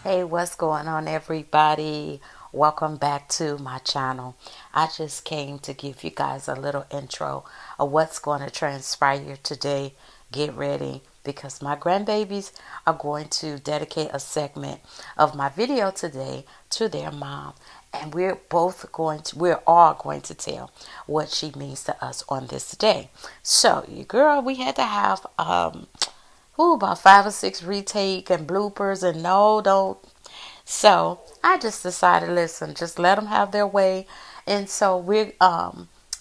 Hey, what's going on, everybody? Welcome back to my channel. I just came to give you guys a little intro of what's going to transpire today. Get ready because my grandbabies are going to dedicate a segment of my video today to their mom. And we're all going to tell what she means to us on this day. So, you girl, we had to have about 5 or 6 retake and bloopers, and no, don't. So I just decided, listen, just let them have their way. And so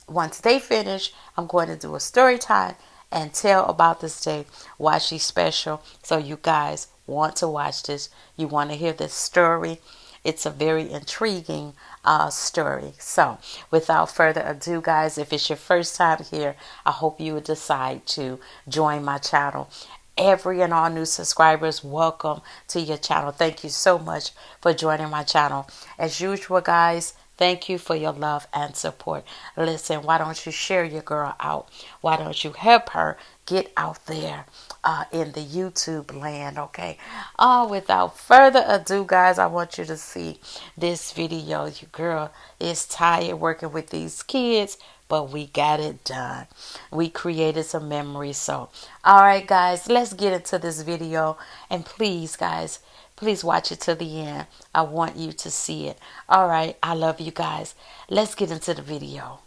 once they finish, I'm going to do a story time and tell about this day, why she's special. So you guys want to watch this. You want to hear this story. It's a very intriguing story. So, without further ado, guys, if it's your first time here, I hope you would decide to join my channel. Every and all new subscribers, welcome to your channel. Thank you so much for joining my channel. As usual, guys, thank you for your love and support. Listen, why don't you share your girl out? Why don't you help her get out there in the YouTube land, okay? Without further ado, guys, I want you to see this video. Your girl is tired working with these kids, but we got it done. We created some memories. So, all right, guys, let's get into this video. And please, guys, please watch it to the end. I want you to see it. All right, I love you guys. Let's get into the video.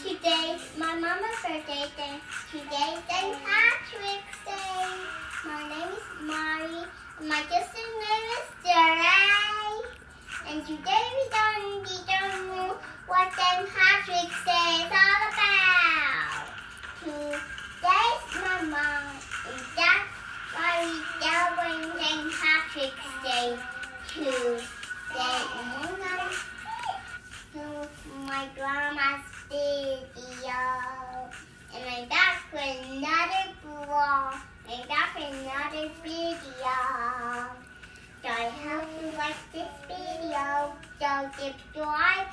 Today's my mama's birthday. Today's St. Patrick's Day. My name is Mari. And my sister's name is Duray. And today we're going to be doing what St. Patrick's Day is all about. Today's my mom. And that's why we celebrate St. Patrick's Day today. To my grandma's video, and I'm back with another vlog, and back with another video. So I hope you like this video. So subscribe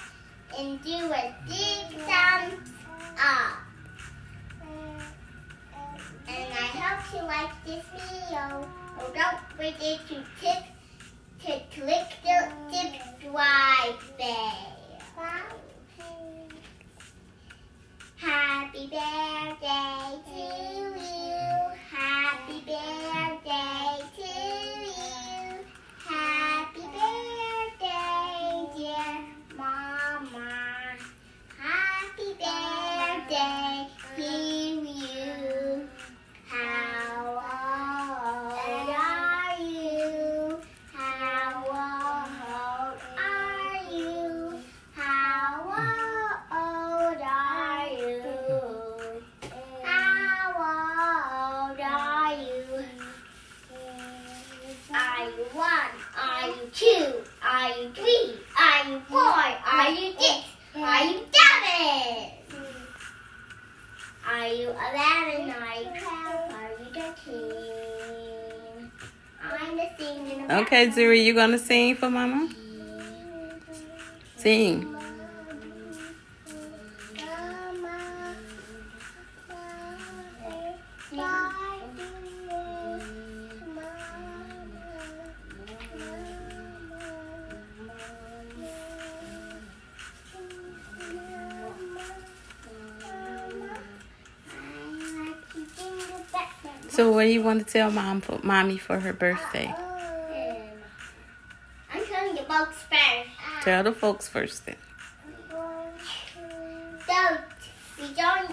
and do a big thumbs up. And I hope you like this video. Oh, don't forget to click the subscribe bell. Happy birthday to you. Happy birthday to you. Happy birthday, dear Mama. Happy birthday to you. How old are you? How old are you? How old are you? How old are you? Are you 1? Are you 2? Are you 3? Are you 4? Are you 6? Are you 7? Are you 11? Are you 12? Are you 13? I'm the singing. Okay, Zuri, you gonna sing for Mama? Sing. So what do you want to tell mommy for her birthday? I'm telling the folks first. Tell the folks first then. We don't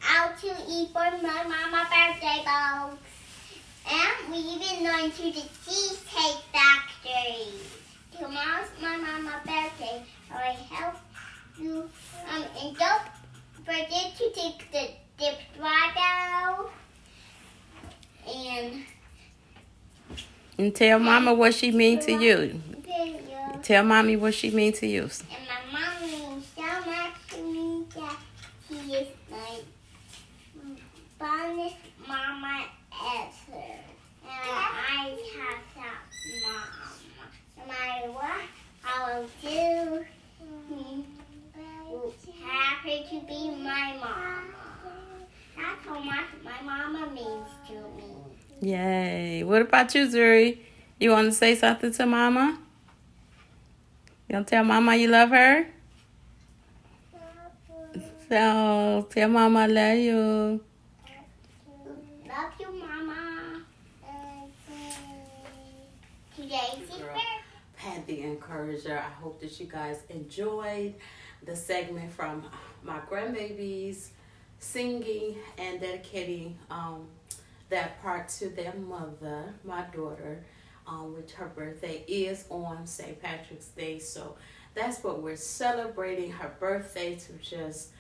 out to eat for my mama's birthday, folks. And we even going to the Cheesecake Factory. Tomorrow's my mama's birthday. I help you. And don't forget to take the dip right out. And tell mama what she mean to you. Tell mommy what she mean to you. And my mom means so much to me that she is my bonus mama ever. And I have that mama. No matter what I will do, I'm happy to be my mama. That's how much my mama means to me. Yay. What about you, Zuri? You want to say something to mama? You want to tell mama you love her? So, tell mama I love you. Love you, mama. Today's your birthday. Pat the Encourager. I hope that you guys enjoyed the segment from my grandbabies singing and dedicating that part to their mother, my daughter, which her birthday is on St. Patrick's Day. So that's what we're celebrating, her birthday, to just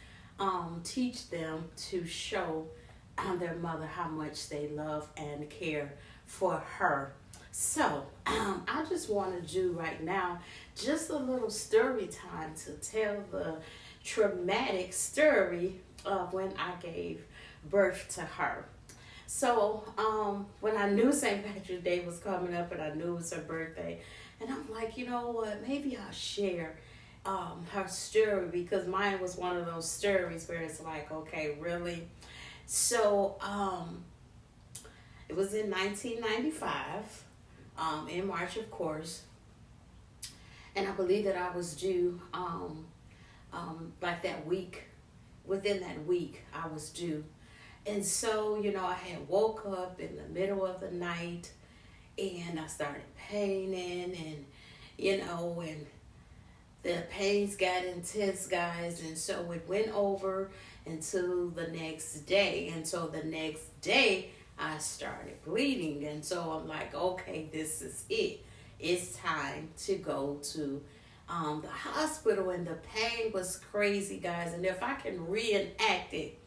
teach them to show their mother how much they love and care for her. So I just want to do right now just a little story time to tell the traumatic story of when I gave birth to her. So when I knew St. Patrick's Day was coming up and I knew it was her birthday, and I'm like, you know what, maybe I'll share her story, because mine was one of those stories where it's like, okay, really? So it was in 1995, in March, of course, and I believe that I was due like that week. Within that week, I was due. And so, you know, I had woke up in the middle of the night and I started paining and, you know, and the pains got intense, guys. And so it went over until the next day. And so the next day I started bleeding. And so I'm like, okay, this is it. It's time to go to the hospital. And the pain was crazy, guys. And if I can reenact it,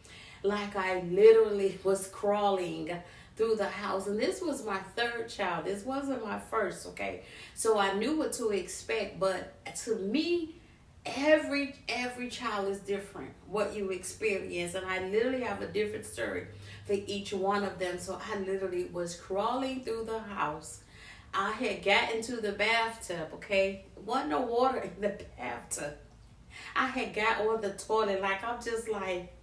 like I literally was crawling through the house. And this was my third child. This wasn't my first, okay? So I knew what to expect. But to me, every child is different, what you experience. And I literally have a different story for each one of them. So I literally was crawling through the house. I had gotten to the bathtub, okay? Wasn't no water in the bathtub. I had got on the toilet. Like, I'm just like,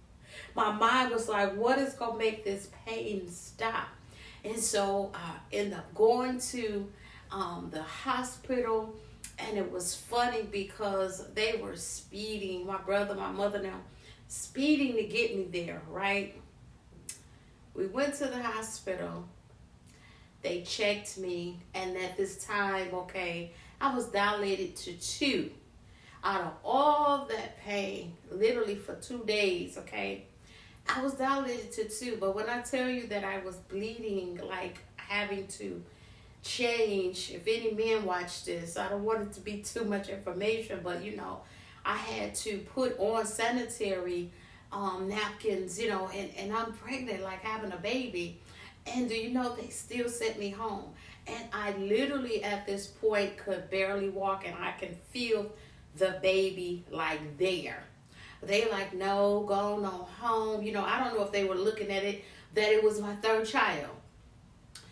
my mind was like, what is going to make this pain stop? And so I ended up going to the hospital. And it was funny because they were speeding. My brother, my mother now, speeding to get me there, right? We went to the hospital. They checked me. And at this time, okay, I was dilated to 2. Out of all that pain, literally for 2 days, okay, I was dilated to 2. But when I tell you that I was bleeding, like having to change, if any men watch this, I don't want it to be too much information, but you know, I had to put on sanitary napkins, you know, and I'm pregnant, like having a baby. And do you know, they still sent me home. And I literally at this point could barely walk, and I can feel the baby like there. They like, no, go on home. You know, I don't know if they were looking at it that it was my third child.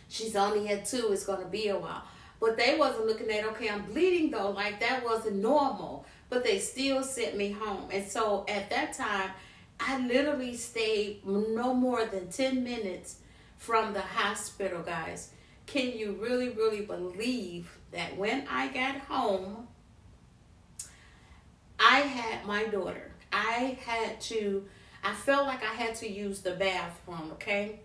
She's only had 2. It's going to be a while. But they wasn't looking at, okay, I'm bleeding though. Like that wasn't normal. But they still sent me home. And so at that time, I literally stayed no more than 10 minutes from the hospital, guys. Can you really, really believe that when I got home, I had my daughter. I had to I felt like I had to use the bathroom, okay?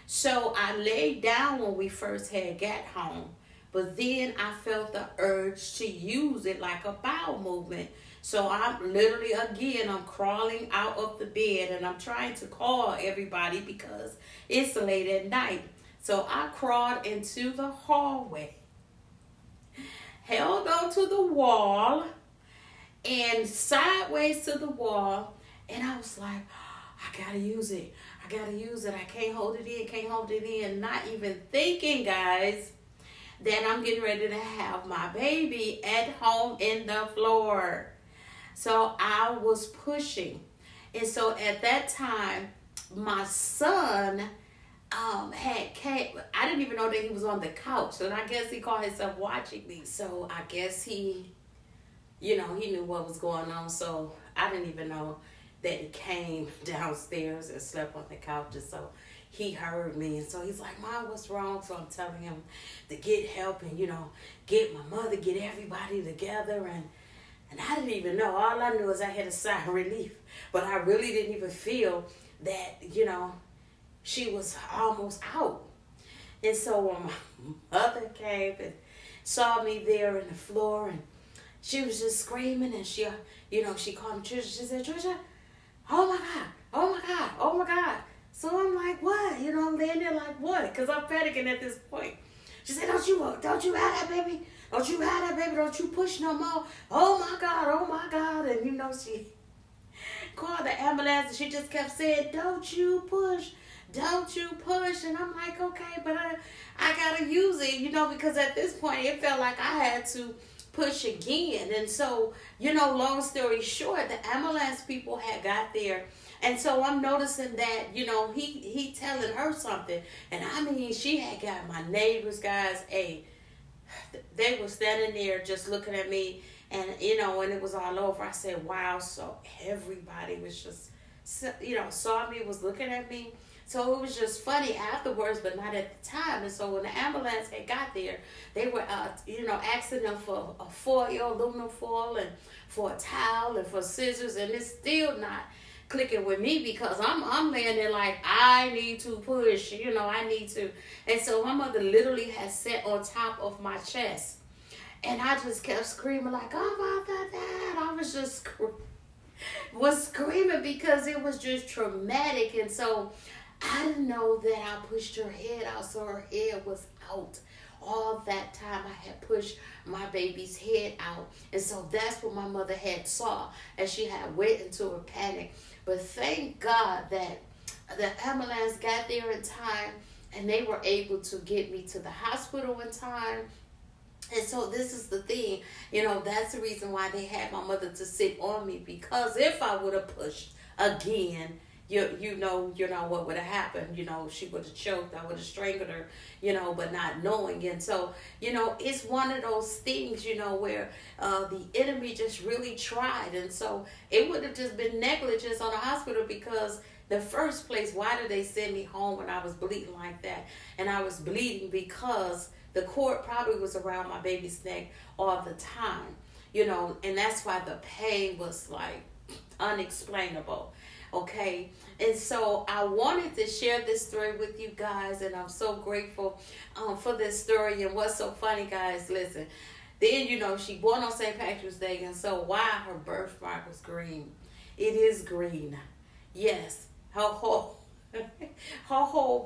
So I laid down when we first had got home. But then I felt the urge to use it like a bowel movement. So I'm literally, again, I'm crawling out of the bed and I'm trying to call everybody because it's late at night. So I crawled into the hallway, held onto the wall and sideways to the wall. And I was like, I gotta use it. I gotta use it. I can't hold it in, can't hold it in. Not even thinking, guys, that I'm getting ready to have my baby at home in the floor. So I was pushing. And so at that time, my son had came. I didn't even know that he was on the couch. And I guess he called himself watching me. So I guess he knew what was going on. So I didn't even know that he came downstairs and slept on the couch. And so he heard me. And so he's like, Mom, what's wrong? So I'm telling him to get help and, get my mother, get everybody together. And I didn't even know. All I knew is I had a sigh of relief. But I really didn't even feel that, she was almost out. And so when my mother came and saw me there on the floor and she was just screaming and she called me Trisha. She said, Trisha, oh my God, oh my God, oh my God. So I'm like, what? I'm laying there like, what? Because I'm panicking at this point. She said, don't you have that baby? Don't you have that baby? Don't you push no more? Oh my God, oh my God. And she called the ambulance and she just kept saying, don't you push. Don't you push. And I'm like, okay, but I got to use it, because at this point it felt like I had to push again. And so, long story short, the ambulance people had got there. And so I'm noticing that, he telling her something. And I mean, she had got my neighbors, guys, they were standing there just looking at me. And, when it was all over, I said, wow. So everybody was just, saw me, was looking at me. So it was just funny afterwards, but not at the time. And so when the ambulance had got there, they were, asking them for a foil, aluminum foil, and for a towel, and for scissors. And it's still not clicking with me because I'm laying there like, I need to push, I need to. And so my mother literally had sat on top of my chest. And I just kept screaming like, oh my God, I was just screaming because it was just traumatic. And so I didn't know that I pushed her head out, so her head was out. All that time I had pushed my baby's head out. And so that's what my mother had saw, and she had went into a panic. But thank God that the ambulance got there in time, and they were able to get me to the hospital in time. And so this is the thing, that's the reason why they had my mother to sit on me, because if I would have pushed again, you know what would have happened. She would have choked. I would have strangled her, but not knowing. And so, it's one of those things, where the enemy just really tried. And so it would have just been negligence on the hospital, because the first place, why did they send me home when I was bleeding like that? And I was bleeding because the cord probably was around my baby's neck all the time, and that's why the pain was like unexplainable. Okay, and so I wanted to share this story with you guys, and I'm so grateful for this story. And what's so funny, guys, listen, then she born on St. Patrick's Day, and so why her birthmark was green? It is green, yes. Her whole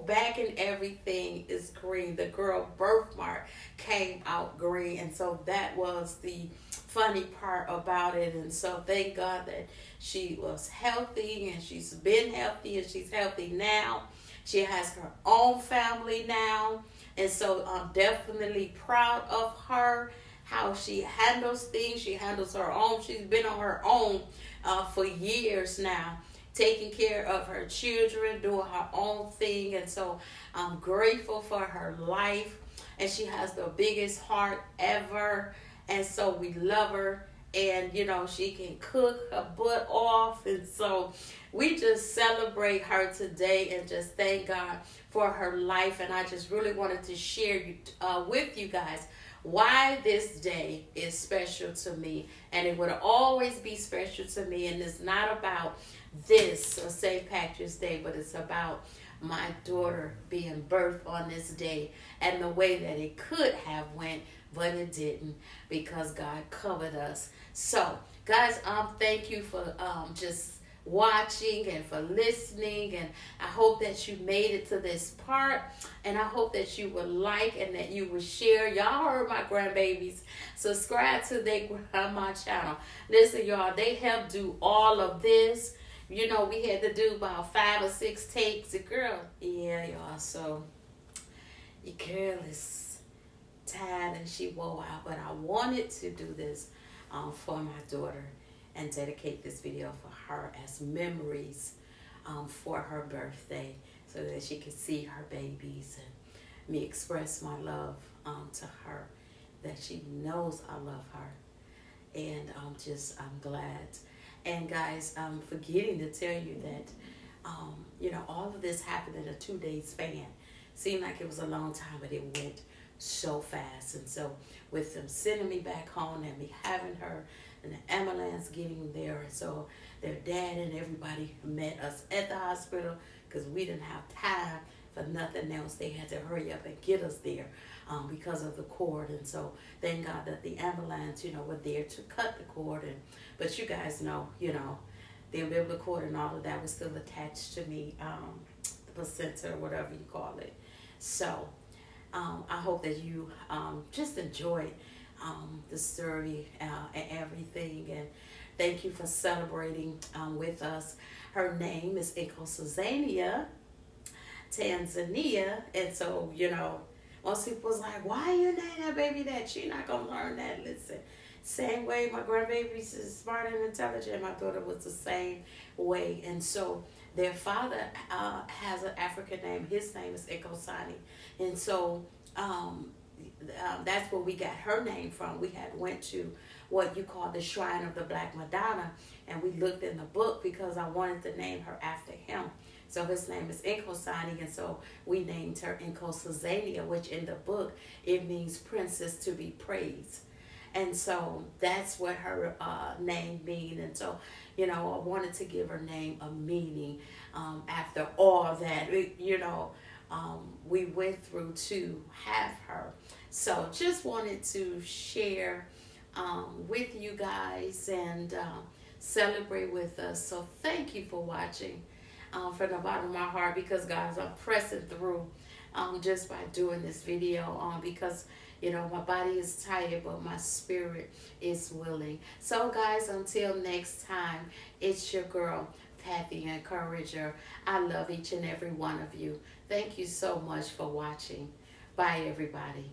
back and everything is green. The girl birthmark came out green, and so that was the funny part about it. And so thank God that she was healthy, and she's been healthy, and she's healthy now. She has her own family now, and so I'm definitely proud of her, how she handles things. She handles her own. She's been on her own for years now, taking care of her children, doing her own thing. And so I'm grateful for her life, and she has the biggest heart ever. And so we love her, and she can cook her butt off. And so we just celebrate her today and just thank God for her life. And I just really wanted to share with you guys why this day is special to me, and it would always be special to me. And it's not about this St. Patrick's Day, but it's about my daughter being birthed on this day and the way that it could have went, but it didn't because God covered us. So, guys, thank you for just watching and for listening, and I hope that you made it to this part, and I hope that you would like and that you would share. Y'all heard my grandbabies. Subscribe to their grandma channel. Listen, y'all, they help do all of this. You know, we had to do about 5 or 6 takes. Girl, yeah, y'all. So your girl is tired and she wore out, but I wanted to do this for my daughter and dedicate this video for her as memories for her birthday, so that she could see her babies and me express my love to her, that she knows I love her. And I'm glad. And guys, I'm forgetting to tell you that, all of this happened in a 2-day span. Seemed like it was a long time, but it went so fast. And so with them sending me back home and me having her and the ambulance getting there, and so their dad and everybody met us at the hospital because we didn't have time for nothing else. They had to hurry up and get us there because of the cord. And so thank God that the ambulance, were there to cut the cord. But you guys know, the umbilical cord and all of that was still attached to me, the placenta or whatever you call it. So I hope that you just enjoyed the story and everything. And thank you for celebrating with us. Her name is Nkosazana, Tanzania. And so, most people was like, why you name that baby that? She not going to learn that. Listen, same way my grandbabies is smart and intelligent. My daughter was the same way. And so their father has an African name. His name is Nkosazana. And so that's where we got her name from. We had went to what you call the Shrine of the Black Madonna, and we looked in the book because I wanted to name her after him. So his name is Nkosazana, and so we named her Nkosazana, which in the book, it means princess to be praised. And so that's what her name means. And so, I wanted to give her name a meaning after all that, we went through to have her. So just wanted to share with you guys and celebrate with us. So thank you for watching from the bottom of my heart, because guys, I'm pressing through just by doing this video because my body is tired, but my spirit is willing. So guys, until next time, it's your girl, Pappy Encourager. I love each and every one of you. Thank you so much for watching. Bye, everybody.